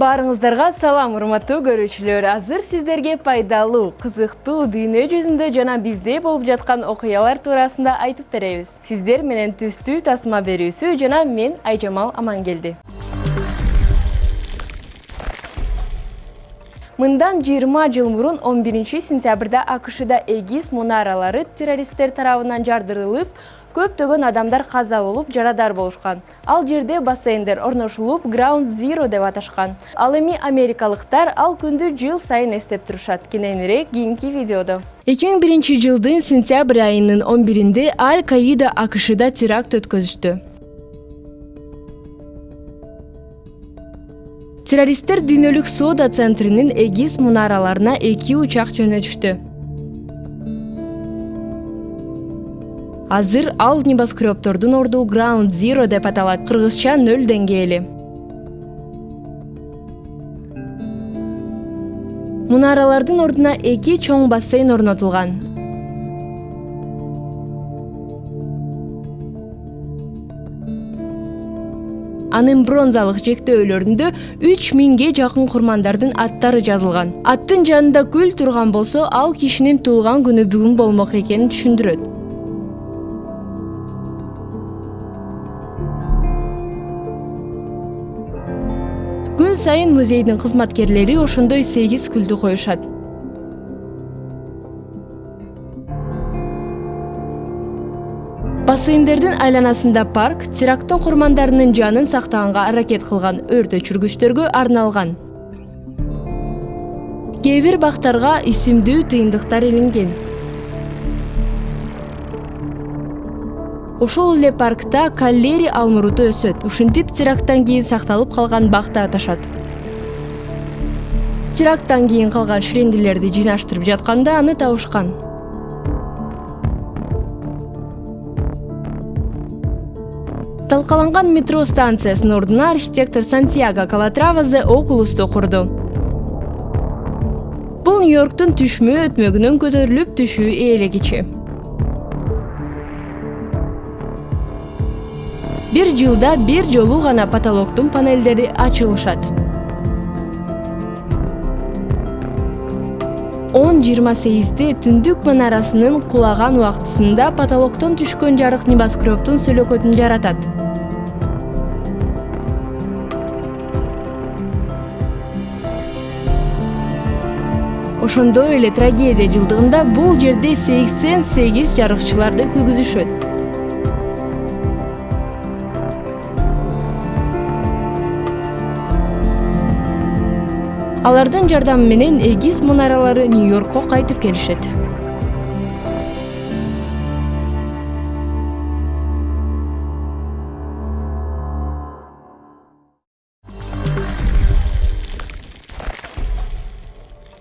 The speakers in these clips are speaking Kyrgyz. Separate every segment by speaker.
Speaker 1: Баарыңыздарга салам, урматтуу көрүүчүлөр. Азыр сиздерге пайдалуу, кызыктуу, дүйнө жүзүндө жана бизде болуп жаткан окуялар туурасында айтып беребиз. Сиздер менен түстүү тасма берүүсү жана мен Айжамал Амангелди. Мындан 20 жыл мурун 11-сентябрда АКШда эгиз мунаралары террористтер тарабынан жардырылып, көптөгөн адамдар каза болуп, жарадар болушкан. Ал жерде бассейндер орношулуп, Ground Zero деп аташкан. Ал эми америкалыктар ал күндү жыл сайын эстеп турушат. Кененирээк кийинки видеодо. 2001 жылдын сентябрь айынын 11-inde Аль-Каида АКШда теракт өткөзүштү. Террористтер дүйнөлүк соода центринин эгиз мунараларына 2 учак жөнөтүштү. Азыр ал небоскребтордун орду Ground Zero деп аталат, кыргызча 0 деңгээли. Мунаралардын ордуна 2 чоң бассейн орнотулган. Анын бронзалык жектөөлөрүндө 3000ге жакын курмандардын аттары жазылган. Аттын жанында гүл турган болсо, ал кишинин туулган күнү бүгүн болмок экенин түшүндүрөт. Күн сайын музейдин кызматкерлери ошондой 8 гүлдү коюшат. Бассейндердин айланасында парк теракттын курмандарынын жанын сактаганга аракет кылган өрт өчүргүчтөргө арналган. Кээ бир бактарга исимдүү тыйындыктар илинген. Ошол эле паркта каллери алмуруту өсөт. Ушинтип теракттан кийин сакталып калган бакты аташат. Теракттан кийин калган ширендилерди жыйнаштырып жатканда аны табышкан. Талкаланган метро станциясынын ордуна архитектор Сантьяго Калатрава Зе Окулусту курду. Бул Нью-Йорктун түшмө өтмөгүнөн көтөрүлүп түшүү ээлегичи. Бир жылда бир жолу гана потолоктун панелдери ачылышат. 10:28-де түндүк манарасынын кулаган убактысында потолоктон түшкөн жарык небоскребтун сөлөкөтүн жаратат. Ошондой эле трагедия жылдыгында бул жерде 88 жарыкчыларды күйгүзүшөт. Алардын жардамы менен эгиз мунаралары Нью-Йоркко кайтып келишет.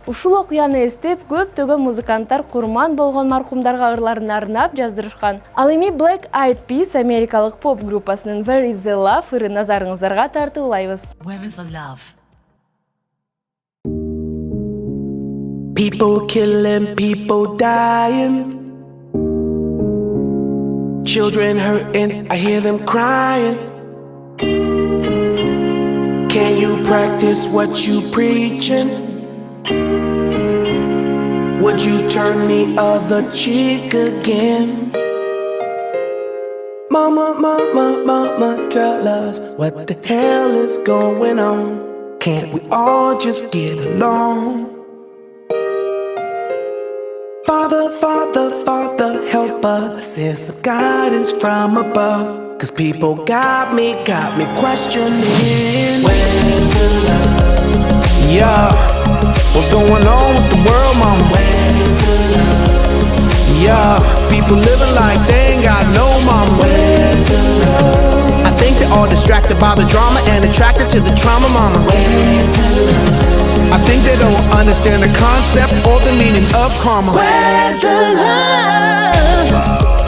Speaker 1: Ушул окуяны эстеп, көптөгөн музыканттар курман болгон маркумдарга ырларын арнап жаздырышкан. Ал эми Black Eyed Peas америкалык поп группасынын Where is the Love ырын назарыңыздарга тартуулайбыз.
Speaker 2: Where is the love?
Speaker 3: People killing, people dying. Children hurting, I hear them crying. Can you practice what you preaching? Would you turn the other cheek again? Mama, mama, mama, tell us what the hell is going on. Can't we all just get along? Father, Father, Father, help us, send some guidance from above. Cause people got me questioning. Where's the love? Yeah, what's going on with the world, mama? Where's the love? Yeah, people living like they ain't got no mama. Where's the love? I think they're all distracted by the drama and attracted to the trauma, mama. Where's the love? I think they don't understand the concept or the meaning of karma.
Speaker 4: Where's the love?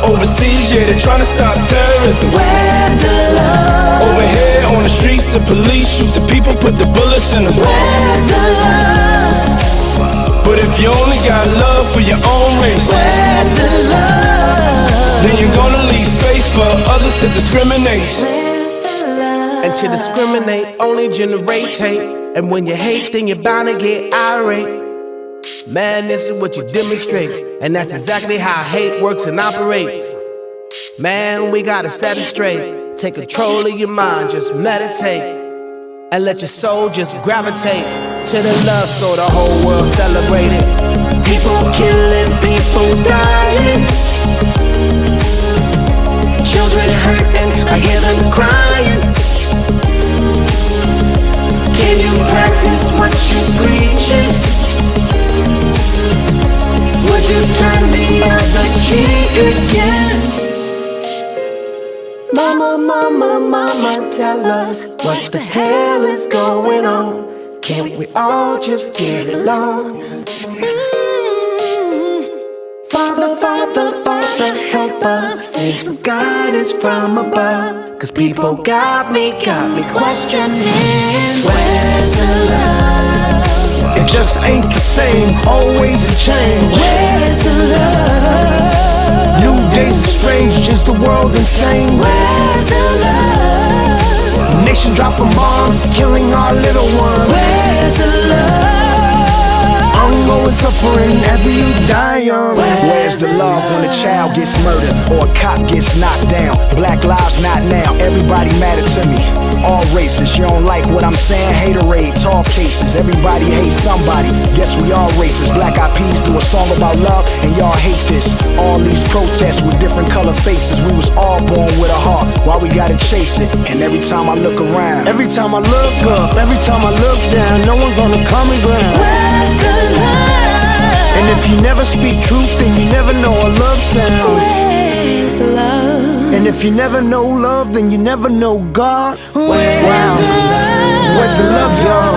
Speaker 3: Overseas, yeah, they're trying to stop terrorism.
Speaker 4: Where's the love?
Speaker 3: Over here on the streets, the police shoot the people, put the bullets in them.
Speaker 4: Where's the love?
Speaker 3: But if you only got love for your own race,
Speaker 4: Where's the love?
Speaker 3: then you're gonna leave space for others to discriminate.
Speaker 4: Where's the love?
Speaker 3: And to discriminate only generates hate. And when you hate, then you're bound to get irate. Man, this is what you demonstrate. And that's exactly how hate works and operates. Man, we gotta set it straight. Take control of your mind, just meditate. And let your soul just gravitate to the love so the whole world celebrate it. People killing, people dying, children hurting, I hear them crying. Can you practice what you preaching? Would you turn the other cheek again? Mama, mama, mama, tell us what the hell is going on. Can't we all just get along? Father, Father, Father, help us. Send some guidance from above. Cause people got me questioning. Where's the love?
Speaker 2: It just ain't the same, always a change.
Speaker 3: Where's the love?
Speaker 2: New days are strange, is the world insane?
Speaker 3: Where's the love?
Speaker 2: Nation dropping bombs, killing our little ones.
Speaker 3: Where's the love?
Speaker 2: Ongoing suffering as the youth die young. Where's the love when a child gets murdered or a cop gets knocked down? Black lives not now, everybody matter to me. All races, you don't like what I'm saying? Haterades, all cases, everybody hates somebody. Guess we all racist. Black Eyed Peas do a song about love and y'all hate this. All these protests with different color faces. We was all born with a heart, why we gotta chase it? And every time I look around, every time I look up, every time I look down, no one's on the common ground.
Speaker 3: Where's the love?
Speaker 2: And if you never speak truth, then you never know what love sounds.
Speaker 3: Where's the love?
Speaker 2: And if you never know love, then you never know God.
Speaker 3: Where's the love?
Speaker 2: Where's the love, y'all?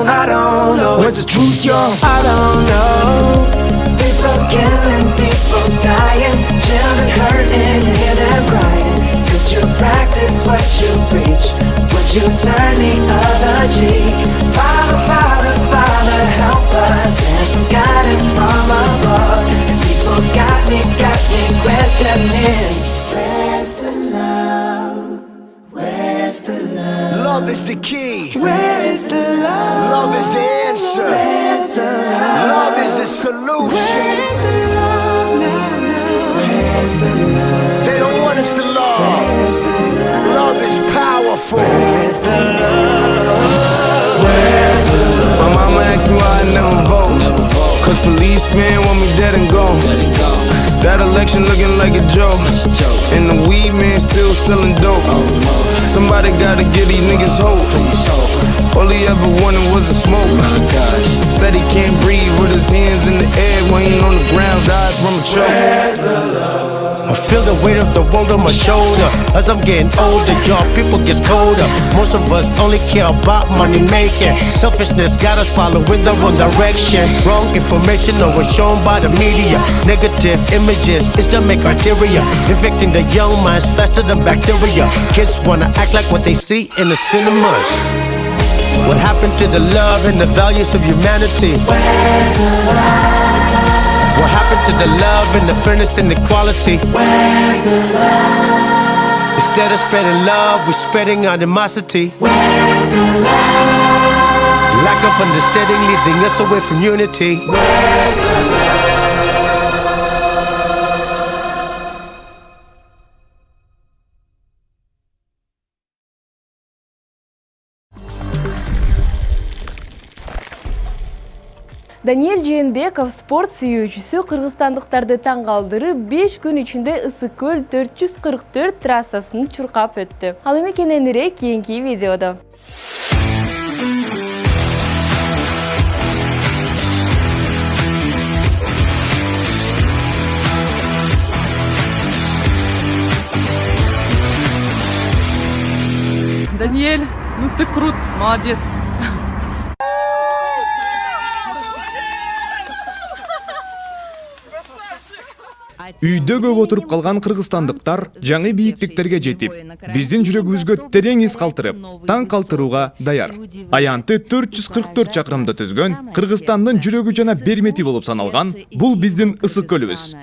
Speaker 3: I don't know.
Speaker 2: Where's the truth, y'all?
Speaker 3: I don't know. People killing, people dying, children hurting, you hear them crying. Could you practice what you preach? Would you turn the other cheek? Father, Father, Father, help us. Send some guidance from above. Cause people got me questioning. Where's the love? Where's the love?
Speaker 2: Love is the key.
Speaker 3: Where is the love?
Speaker 2: Love is the answer.
Speaker 3: Where's the love?
Speaker 2: Love is the solution.
Speaker 3: Where's the love now? Where's the love?
Speaker 2: They don't want us to love.
Speaker 3: Where's the love?
Speaker 2: Love is powerful.
Speaker 3: Where's the love? Where's the love?
Speaker 5: My mama asked me why I never vote. Cause policemen want me dead and gone. That election looking like a joke. And the weed man still selling dope. Somebody gotta give these niggas hope. All he ever wanted was a smoke. Said he can't breathe with his hands in the air when he on the ground, died from a choke.
Speaker 6: I feel the weight of the world on my shoulder. As I'm getting older, y'all people gets colder. Most of us only care about money making. Selfishness got us following the wrong direction. Wrong information always shown by the media. Negative images, it's just make criteria. Infecting the young minds faster than bacteria. Kids wanna act like what they see in the cinemas. What happened to the love and the values of humanity?
Speaker 3: Where's the love?
Speaker 6: What happened to the love and the fairness and equality?
Speaker 3: Where's the love?
Speaker 6: Instead of spreading love, we're spreading animosity.
Speaker 3: Where's the love?
Speaker 6: Lack of understanding leading us away from unity.
Speaker 3: Where's the love? Даниэль Жээнбеков спорт сүйүүчүсү кыргызстандыктарды таң калтырып 5 күн ичинде Ысык-Көл 444 трассасын чуркап өттү. Ал эми кененирээк кийинки видеодо.
Speaker 7: Даниэль, ну ты крут, молодец.
Speaker 8: Үйдө көп отуруп калган кыргызстандыктар жаңы бийиктиктерге жетип, биздин жүрөгүбүзгө терең из калтырып, таң калтырууга даяр. Аянты 444 чакырымды түзгөн Кыргызстандын жүрөгү жана бермети болуп саналган бул биздин Ысык-Көлүбүз.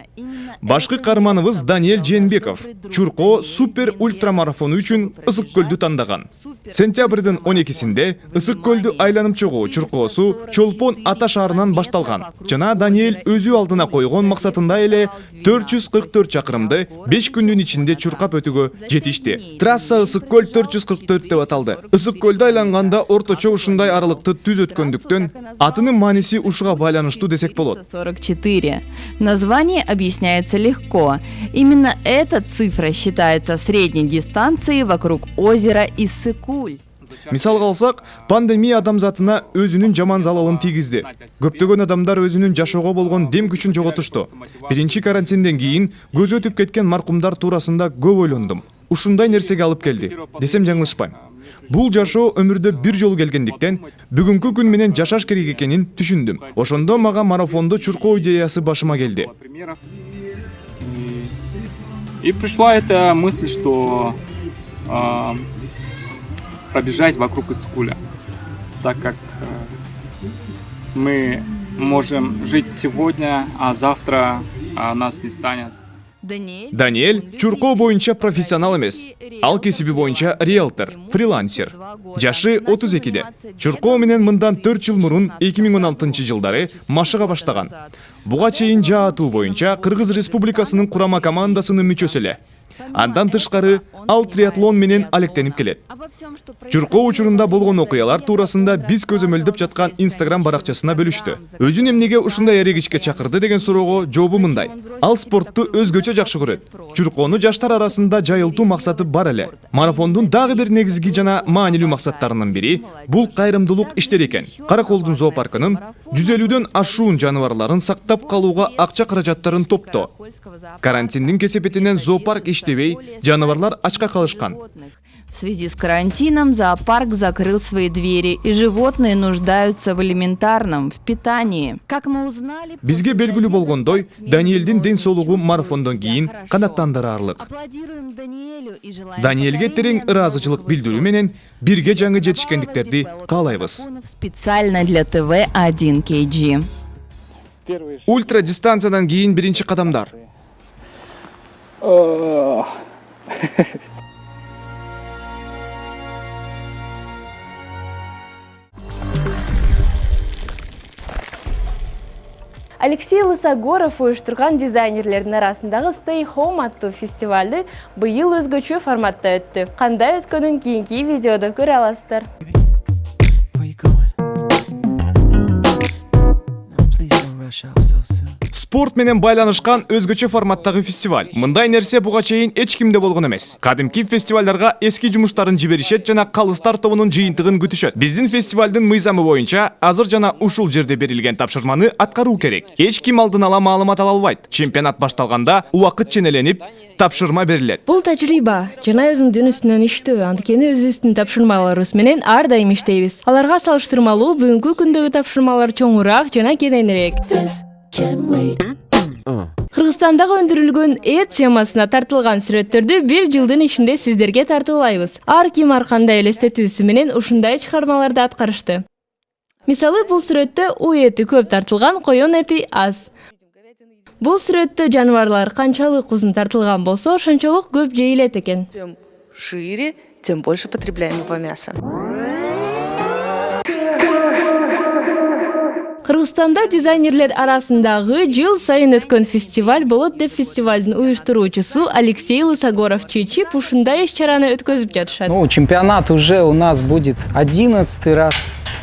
Speaker 8: Башкы каарманыбыз Даниэль Жээнбеков Чурко супер ультрамарафону үчүн Ысык көлдү тандаган. Сентябрдын 12-синде Ысык көлдү айланып чыгуу чуркоосу Чолпон ата шаарынан башталган. Жана Даниэль өзү алдына койгон максатында эле 444 чакырымды 5 күндүн ичинде чуркап өтүүгө жетишти. Трасса Ысык көл 444 деп аталды. Ысык көлдө айланганда орточо ушундай аралыкты түз өткөндүктөн атынын мааниси ушуга байланыштуу десек болот.
Speaker 9: 44. Название объясняется легко. Именно эта цифра считается средней дистанцией вокруг озера Иссык-Куль.
Speaker 8: Мисалга алсак, пандемия адамзатына өзүнүн жаман залалын тийгизди. Көптөгөн адамдар өзүнүн жашоого болгон дем күчүн жоготушту. Биринчи карантинден кийин көз өтүп кеткен маркумдар туурасында көп ойлондум. Ушундай нерсеге алып келди, десем жаңылышпайм. Бул жашоо өмүрдө бир жолу келгендиктен, бүгүнкү күн менен жашаш керек экенин түшүндүм. Ошондо мага марафондо чуркоо идеясы башыма келди.
Speaker 10: И пришла эта мысль, что пробежать вокруг Иссык-Куля, так как мы можем жить сегодня, а завтра нас не станет.
Speaker 8: Даниэль чуркоо боюнча профессионал эмес. Ал кесиби боюнча риэлтор, фрилансер. Жашы 32-де. Чуркоо менен мындан 4 жыл мурун 2016-жылдары машыга баштаган. Буга чейин жаатуу боюнча Кыргыз Республикасынын курама командасынын мүчөсү эле. Андан тышкары ал триатлон менен алектенип келет. Чуркоо учурунда болгон окуялар туурасында биз көзөмөлдөп жаткан Instagram баракчасына бөлүштү. Өзүн эмнеге ушундай эрегичке чакырды деген суроого жообу мындай. Ал спортту өзгөчө жакшы көрөт. Чуркоону жаштар арасында жайылтуу максаты бар эле. Марафондун дагы бир негизги жана маанилүү максаттарынын бири бул кайрымдуулук иштери экен. Караколдун зоопаркынын 150дөн ашуун жаныбарларын сактап калууга акча каражаттарын топтоо. Карантиндин кесепетинен зоопарк иштебей, жаныбарлар ачка калышкан.
Speaker 9: В связи с карантином зоопарк закрыл свои двери, и животные нуждаются в элементарном, в питании. Как мы узнали...
Speaker 8: Бизге белгилүү болгондой, Даниэлдин ден соолугу марафондон кийин канаттандырарлык. Даниэлге терең ыраазычылык билдирүү менен бирге жаңы жетишкендиктерди каалайбыз.
Speaker 9: Специально для ТВ 1 KG.
Speaker 8: Ультра дистанциядан кийин биринчи кадамдар.
Speaker 1: Алексей Лысогоров уюштурган дизайнерлердин арасындагы Stay Home аттуу фестивалды быйыл өзгөчө форматта өттү. Кандай өткөнүн кийинки видеодо көрө аласыздар.
Speaker 8: Спорт менен байланышкан өзгөчө форматтагы фестиваль. Мындай нерсе буга чейин эч кимде болгон эмес. Кадимки фестивалдарга эски жумуштарын жиберишет жана калыстар тобунун жыйынтыгын күтүшөт. Биздин фестивалдын мыйзамы боюнча азыр жана ушул жерде берилген тапшырманы аткаруу керек. Эч ким алдын ала маалымат ала албайт. Чемпионат башталганда убакыт ченеленип, тапшырма берилет.
Speaker 1: Бул тажрыйба жана өзүңдүн үстүнөн иштөө, анткени өзүбүздүн тапшырмаларыбыз менен ар дайым иштейбиз. Аларга салыштырмалуу бүгүнкү күндөгү тапшырмалар чоңураак жана кененирээк. Кыргызстандагы өндүрүлгөн эт темасына тартылган сүрөттөрдү бир жылдын ичинде сиздерге тартуулайбыз. Ар ким ар кандай элестетүүсү менен ушундай чыгармаларды аткарышты. Мисалы, бул сүрөттө у эти көп тартылган, коён эти аз. Бул сүрөттө жаныбарлар канчалык узун тартылган болсо, ошончолук көп жейилет экен.
Speaker 11: Чем шире, тем больше потребляемого мяса.
Speaker 1: Кыргызстанда дизайнерлер арасындагы жыл сайын өткөн фестиваль болот деп фестивалдын уюштуруучусу Алексей Лысогоров чечип, ушундай иш-чараны өткөзүп жатышат.
Speaker 12: Чемпионат уже у нас будет 11 раз.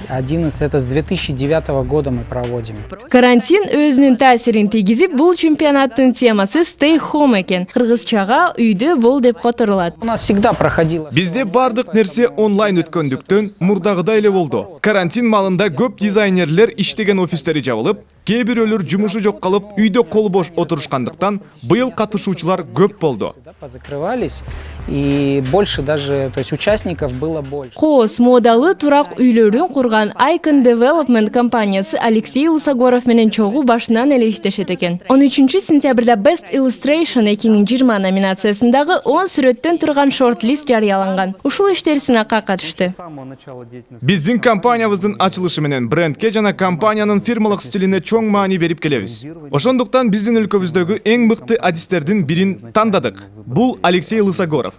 Speaker 12: 11 это с 2009 года мы проводим.
Speaker 1: Карантин өзүнүн таасирин тийгизип, бул чемпионаттын темасы Stay Home экен. Кыргызчага үйдө бол деп которулат.
Speaker 12: У нас всегда проходило.
Speaker 8: Бизде бардык нерсе онлайн өткөндүктөн мурдагыдай эле болду. Карантин маалында көп дизайнерлер иштеген офистери жабылып, кээ бирөөлөр жумушу жок калып, үйдө кол бош отурушкандыктан быйыл катышуучулар көп болду.
Speaker 12: Позакрывались, И больше даже, то есть участников было больше.
Speaker 1: Кооз модалы турак үйлөрүн курган Icon Development компаниясы Алексей Лысогоров менен чогуу башынан эле иштешет экен. 13 сентябрда Best Illustration 2020 номинациясындагы 10 сүрөттөн турган шорт-лист жарыяланган. Ушул иштер сынакка катышты.
Speaker 8: Биздин компаниябыздын ачылышы менен брендке жана компаниянын фирмалык стилине чоң маани берип келебиз. Ошондуктан биздин өлкөбүздөгү эң мыкты адистердин бирин тандадык. Бул Алексей Лысогоров.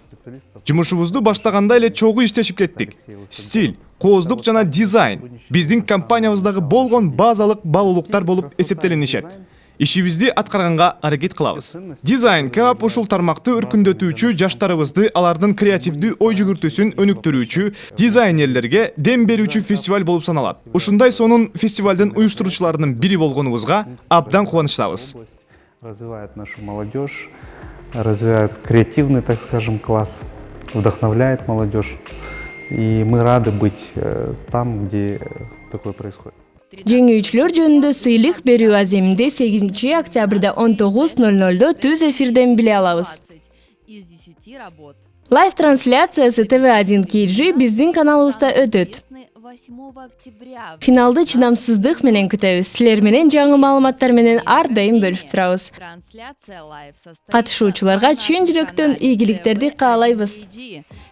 Speaker 8: Жумушубузду баштаганда эле чогуу иштешип кеттик. Стиль, кооздук жана дизайн биздин компаниябыздагы болгон базалык баалуулуктар болуп эсептелинишет. Ишибизди аткарганга аракет кылабыз. Дизайн кап ушул тармакты өркүндөтүүчү жаштарыбызды алардын креативдүү ой жүгүртүүсүн өнүктүрүүчү дизайнерлерге дем берүүчү фестиваль болуп саналат. Ушундай сонун фестивалдын уюштуруучуларынын бири болгонубузга абдан кубанычтабыз.
Speaker 13: Развивает нашу молодежь, развивает креативный, так скажем, класс, вдохновляет молодежь. И мы рады быть там, где такое происходит.
Speaker 1: Жеңүүчүлөр жөнүндө сыйлык берүү аземинде 8 октябрда 19:00 түз эфирден биле алабыз. Лайв трансляциясы TV1 KG биздин каналыбызда өтөт. Финалды чыдамсыздык менен күтөбүз. Силер менен жаңы маалыматтар менен ар дайым бөлүшүп турабыз. Катышуучуларга чын жүрөктөн ийгиликтерди каалайбыз.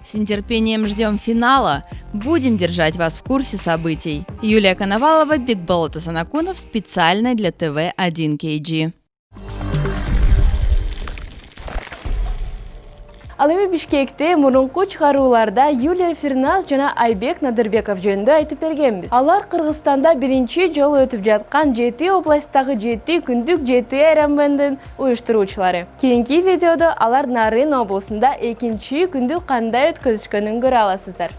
Speaker 9: С нетерпением ждем финала. Будем держать вас в курсе событий. Юлия Коновалова, Бекболот Асанакунов специально для TV1 KG.
Speaker 1: Ал эми Бишкекте мурунку чыгарууларда Юлия Фирназ жана Айбек Надырбеков жөнүндө айтып бергенбиз. Алар Кыргызстанда биринчи жолу өтүп жаткан 7 областтагы 7 күндүк 7 айрамбандын уюштуруучулары. Кийинки видеодо алар Нарын облусунда 2 күндү кандай өткөзүшкөнүн көрө аласыздар.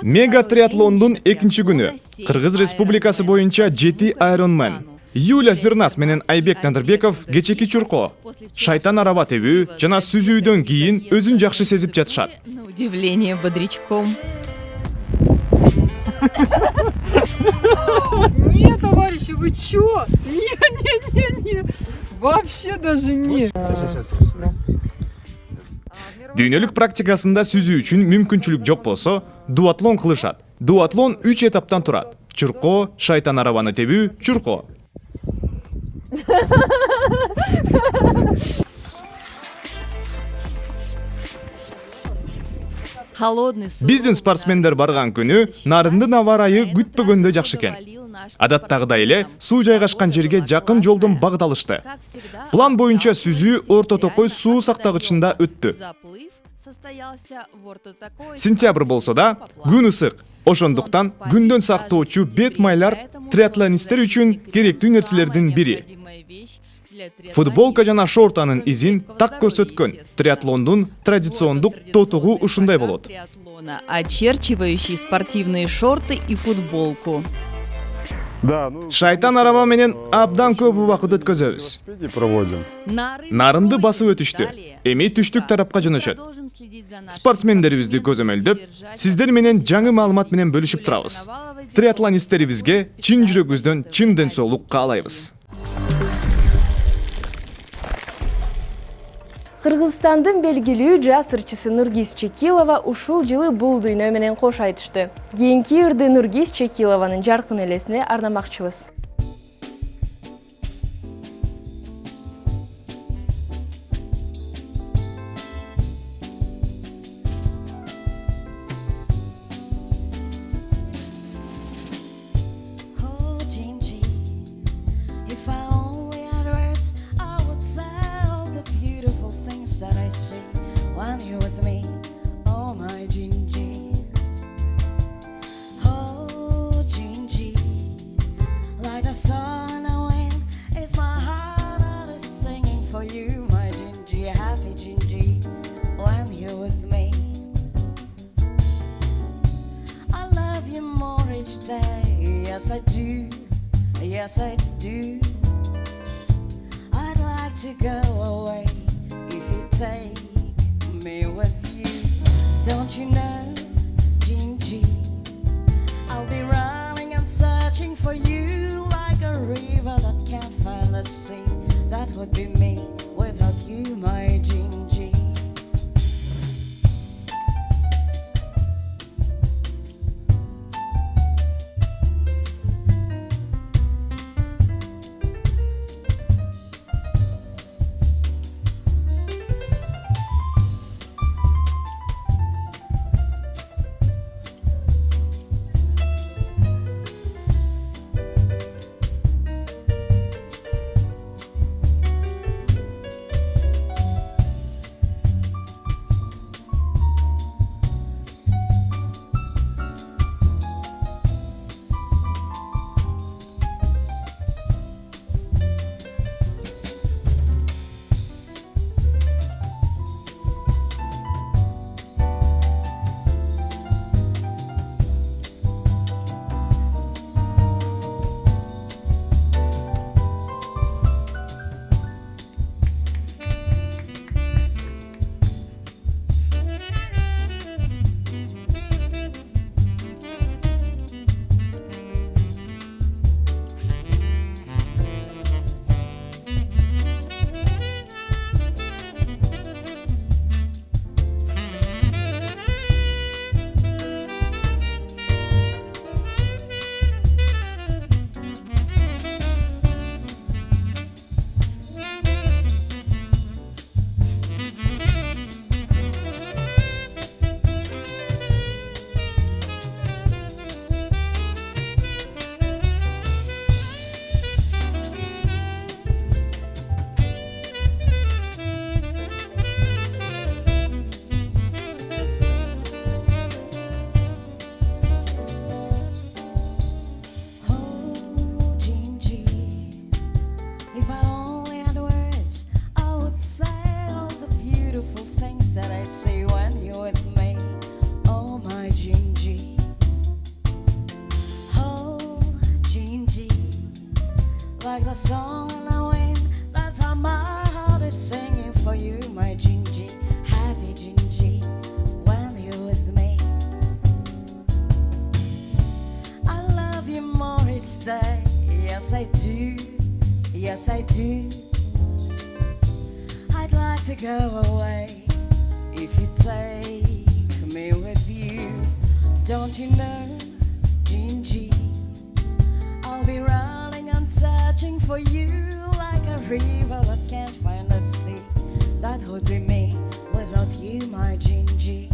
Speaker 8: Мега триатлондун 2 күнү. Кыргыз Республикасы боюнча 7 Ironman. Юлия Фирназ менен Айбек Надырбеков кечеки чуркоо, шайтан араба тебүү жана сүзүүдөн кийин өзүн жакшы сезип жатышат.
Speaker 9: На удивление бодрячком.
Speaker 7: Нет, товарищи, вы чё? Не. Вообще даже не.
Speaker 8: Дүйнөлүк практикасында сүзүү үчүн мүмкүнчүлүк жок болсо, дуатлон кылышат. Дуатлон 3 этаптан турат. Чуркоо, шайтан арабаны тебүү, чуркоо. Биздин спортсмендер барган күнү Нарындын аба ырайы күтпөгөндө жакшы экен. Адаттагыдай эле суу жайгашкан жерге жакын жолдон багыт алышты. План боюнча сүзүү орто токой суу сактагычында өттү. Сентябрь болсо да күн ысык. Ошондуктан күндөн сактоочу бет майлар триатлонисттер үчүн керектүү нерселердин бири. Футболка жана шортанын изин так көрсөткөн. Триатлондун традициондук тотугу ушундай болот.
Speaker 9: Очерчивающий спортивные шорты и футболку.
Speaker 8: Шайтан араба менен абдан көп убакыт өткөзөбүз. Нарынды басып өтүштү. Эми түштүк тарапка жөнөшөт. Спортсмендерибизди көзөмөлдөп, сиздер менен жаңы маалымат менен бөлүшүп турабыз. Триатлонисттерибизге чын жүрөгүбүздөн чын ден соолук каалайбыз.
Speaker 1: Кыргызстандын белгилүү жас ырчысы Нургиз Чекилова ушул жылы бул дүйнө менен кош айтышты. Кийинки ырды Нургиз Чекилованын жаркын элесине арнамакчыбыз.
Speaker 4: Yes, I do. Yes, I do. I'd like to go away if you take me with you. Don't you know, Gingy? I'll be running and searching for you like a river that can't find the sea. That would be me without you, my Gingy. always singing for you, my Gingy, happy Gingy, when you're with me. I love you more each day, yes I do, yes I do. I'd like to go away if you take me with you. Don't you know, Gingy, I'll be running and searching for you like a river that can't find a sea. That would be me without you, my Gingy.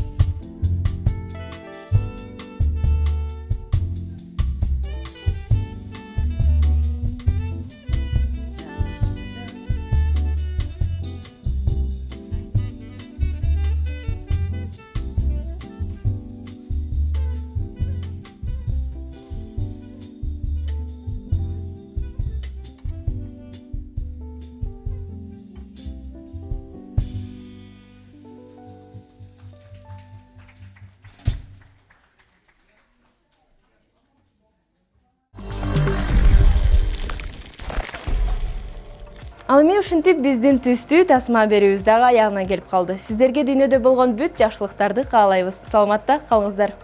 Speaker 1: Ал эми ушинтип биздин түстүү тасма берүүбүз дагы аягына келип калды. Сиздерге дүйнөдө болгон бүт жакшылыктарды каалайбыз. Саламатта калыңыздар.